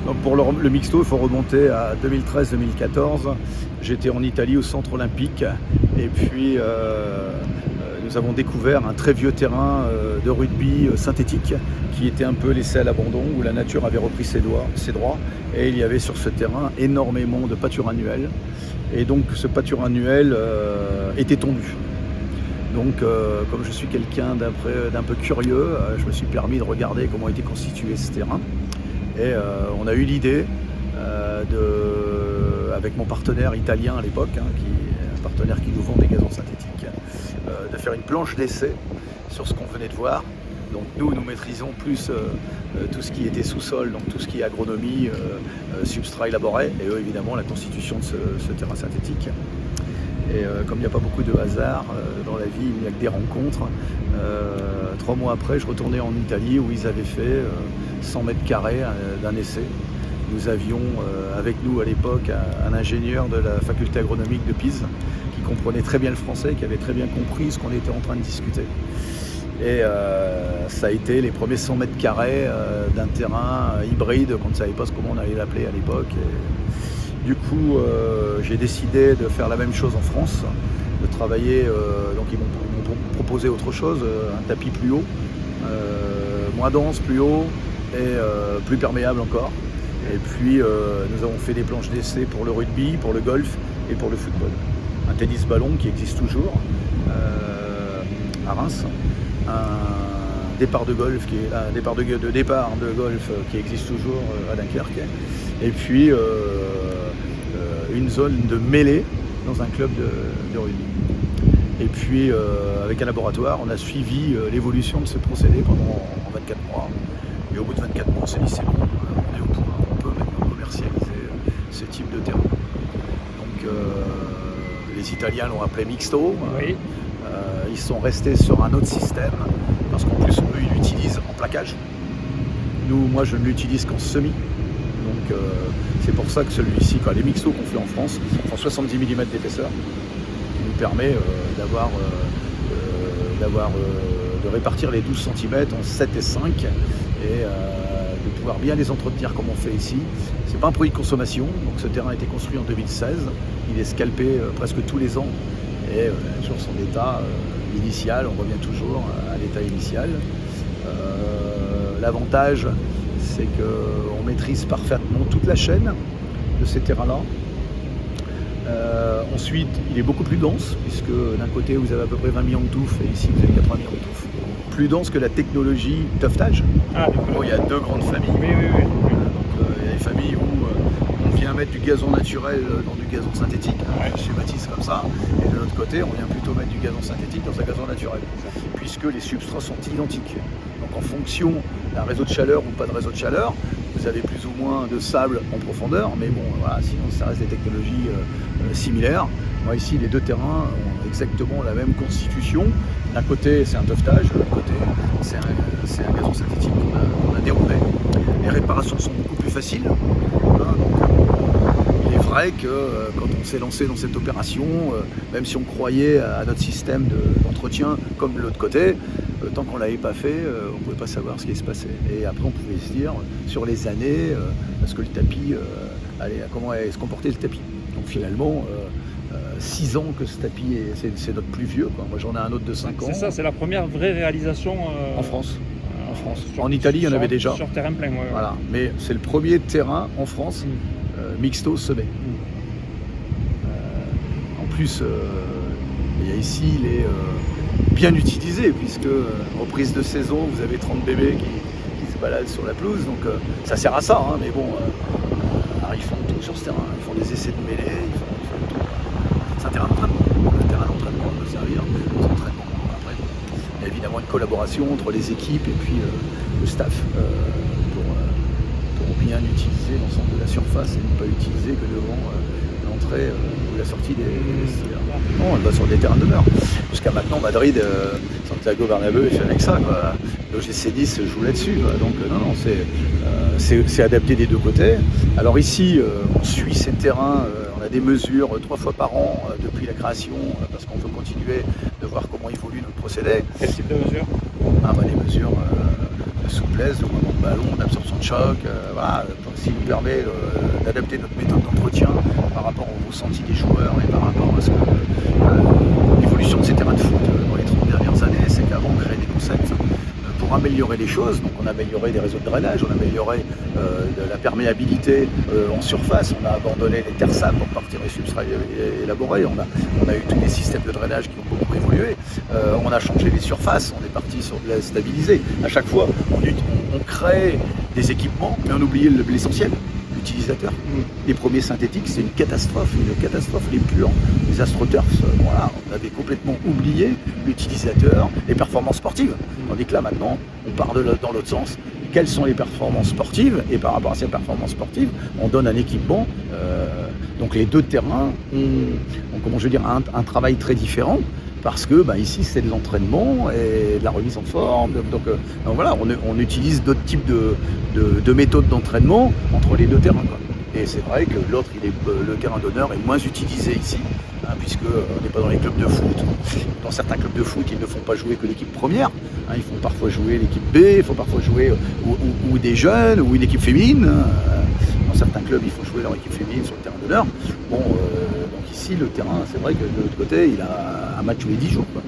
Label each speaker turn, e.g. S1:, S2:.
S1: Donc pour le mixto, il faut remonter à 2013-2014. J'étais en Italie au centre olympique et puis nous avons découvert un très vieux terrain de rugby synthétique qui était un peu laissé à l'abandon, où la nature avait repris ses droits et il y avait sur ce terrain énormément de pâture annuelle. Et donc ce pâture annuel était tondu. Donc comme je suis quelqu'un d'un peu curieux, je me suis permis de regarder comment était constitué ce terrain. Et on a eu l'idée, avec mon partenaire italien à l'époque, un partenaire qui nous vend des gazons synthétiques, de faire une planche d'essai sur ce qu'on venait de voir. Donc nous maîtrisons plus tout ce qui était sous-sol, donc tout ce qui est agronomie, substrat élaboré, et eux évidemment la constitution de ce terrain synthétique. Et comme il n'y a pas beaucoup de hasard dans la vie, il n'y a que des rencontres. 3 mois après, je retournais en Italie où ils avaient fait 100 mètres carrés d'un essai. Nous avions avec nous à l'époque un ingénieur de la faculté agronomique de Pise qui comprenait très bien le français, qui avait très bien compris ce qu'on était en train de discuter. Et ça a été les premiers 100 mètres carrés d'un terrain hybride qu'on ne savait pas comment on allait l'appeler à l'époque. Du coup, j'ai décidé de faire la même chose en France, de travailler, donc ils m'ont proposé autre chose, un tapis plus haut, moins dense, plus haut et plus perméable encore. Et puis nous avons fait des planches d'essai pour le rugby, pour le golf et pour le football. Un tennis ballon qui existe toujours à Reims, un départ de golf qui existe toujours à Dunkerque, et puis une zone de mêlée dans un club de rugby. Et puis avec un laboratoire, on a suivi l'évolution de ce procédé pendant 24 mois. Et au bout de 24 mois, on s'est dit c'est bon, on est au point, on peut maintenant commercialiser ce type de terrain. Donc les Italiens l'ont appelé mixto.
S2: Oui.
S1: Ils sont restés sur un autre système, parce qu'en plus eux ils l'utilisent en plaquage. Moi je ne l'utilise qu'en semi. Donc c'est pour ça que celui-ci, les mixtos qu'on fait en France, font 70 mm d'épaisseur, qui nous permet de répartir les 12 cm en 7 et 5 et de pouvoir bien les entretenir comme on fait ici. C'est pas un produit de consommation, donc ce terrain a été construit en 2016, il est scalpé presque tous les ans et sur son état initial, on revient toujours à l'état initial. L'avantage, c'est qu'on maîtrise parfaitement toute la chaîne de ces terrains-là. Ensuite, il est beaucoup plus dense, puisque d'un côté vous avez à peu près 20 millions de touffes, et ici vous avez 80 millions de touffes. Plus dense que la technologie tuftage. Bon, il y a 2 grandes familles.
S2: Oui.
S1: Donc, il y a des familles où on vient mettre du gazon naturel dans du gazon synthétique, je schématise comme ça, et de l'autre côté, on vient plutôt mettre du gazon synthétique dans un gazon naturel, puisque les substrats sont identiques. Donc en fonction d'un réseau de chaleur ou pas de réseau de chaleur, vous avez plus ou moins de sable en profondeur, mais bon, voilà, sinon ça reste des technologies similaires. Moi ici, les 2 terrains ont exactement la même constitution. D'un côté, c'est un tuftage, de l'autre côté, c'est un gazon synthétique qu'on a dérobé. Les réparations sont beaucoup plus faciles. Donc, il est vrai que quand on s'est lancé dans cette opération, même si on croyait à notre système d'entretien comme de l'autre côté, tant qu'on ne l'avait pas fait, on ne pouvait pas savoir ce qui se passait. Et après, on pouvait se dire, sur les années, parce que le tapis, comment allait se comporter le tapis. Donc finalement, 6 ans que ce tapis, c'est notre plus vieux. Moi, j'en ai un autre de 5 ans.
S2: C'est ça, c'est la première vraie réalisation
S1: en France. En Italie, il y en avait déjà.
S2: Sur terrain plein, ouais.
S1: Voilà. Mais c'est le premier terrain en France mixto semé. En plus, il y a ici, il est bien utilisé, puisque reprise de saison, vous avez 30 bébés qui se baladent sur la pelouse, donc ça sert à ça, mais bon, alors ils font tout sur ce terrain, ils font des essais de mêlée, ils font tout. C'est un terrain d'entraînement, le terrain d'entraînement peut servir aux entraînements. Après, il y a évidemment une collaboration entre les équipes et puis le staff pour bien utiliser l'ensemble de la surface et ne pas utiliser que devant l'entrée ou la sortie des vestiaires. Non, elle va sur des terrains d'honneur. Jusqu'à maintenant, Madrid, Santiago Bernabéu est fait avec ça. L'OGC Nice joue là-dessus. Donc non, c'est adapté des 2 côtés. Alors ici, on suit ces terrains, on a des mesures 3 fois par an depuis la création, parce qu'on veut continuer de voir comment évolue notre procédé.
S2: Quel type de mesures?
S1: Les mesures de souplesse, de mouvement de ballon, d'absorption de choc, voilà, ce qui nous permet d'adapter notre méthode d'entretien par rapport au ressenti des joueurs et par rapport à ce que l'évolution de ces terrains de foot dans les 30 dernières années, c'est qu'avant on créait des concepts pour améliorer les choses. Donc on a amélioré des réseaux de drainage, on a amélioré de la perméabilité en surface, on a abandonné les terres sables pour partir les substrats élaborés, on a eu tous les systèmes de drainage qui ont beaucoup évolué, on a changé les surfaces, on est parti sur de la stabilisée. À chaque fois, on crée des équipements, mais on oubliait l'essentiel. L'utilisateur. Les premiers synthétiques, c'est une catastrophe les purs, les AstroTurf, voilà, on avait complètement oublié l'utilisateur, les performances sportives. Tandis que là maintenant, on part dans l'autre sens. Quelles sont les performances sportives? Et par rapport à ces performances sportives, on donne un équipement. Donc les deux terrains ont comment je veux dire, un travail très différent. Parce que ici c'est de l'entraînement et de la remise en forme, donc voilà, on utilise d'autres types de méthodes d'entraînement entre les deux terrains, quoi. Et c'est vrai que l'autre, le terrain d'honneur est moins utilisé ici, puisqu'on n'est pas dans les clubs de foot. Dans certains clubs de foot, ils ne font pas jouer que l'équipe première, ils font parfois jouer l'équipe B, il faut parfois jouer ou des jeunes, ou une équipe féminine. Dans certains clubs, il faut jouer leur équipe féminine sur le terrain d'honneur. Bon, donc ici, le terrain, c'est vrai que de l'autre côté, il a un match tous les 10 jours, quoi.